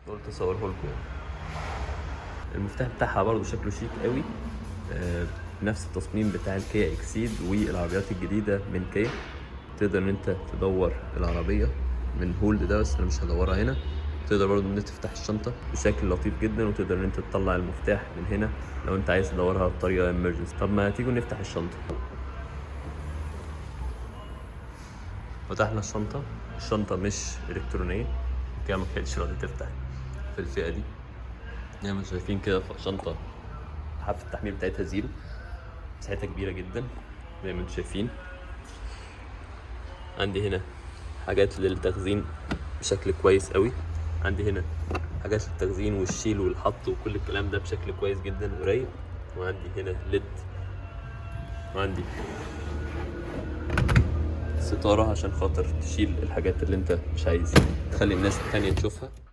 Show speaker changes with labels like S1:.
S1: قلت اصوره لكم. المفتاح بتاعها برضو شكله شيك قوي، نفس التصميم بتاع الكيا اكسيد والعربيات الجديده من كيا. تقدر ان انت تدور العربيه من هولد ده، بس انا مش هدورها هنا. تقدر برضو ان انت تفتح الشنطه بشكل لطيف جدا، وتقدر ان انت تطلع المفتاح من هنا لو انت عايز تدورها بطريقه امرجنسي. طب ما تيجوا نفتح الشنطه. فتحنا الشنطه. الشنطه مش الكترونيه كده، ما كانتش راضيه تفتح في الفئه دي. زي ما انتم شايفين كده شنطه حافه التحميل بتاعتها زيرو، مساحتها كبيره جدا زي ما انتم شايفين. عندي هنا حاجات للتخزين بشكل كويس قوي. عندي هنا حاجات للتخزين والشيل والحط وكل الكلام ده بشكل كويس جدا ورايق. وعندي هنا ليد، وعندي ستارة عشان خاطر تشيل الحاجات اللي انت مش عايز تخلي الناس التانية تشوفها.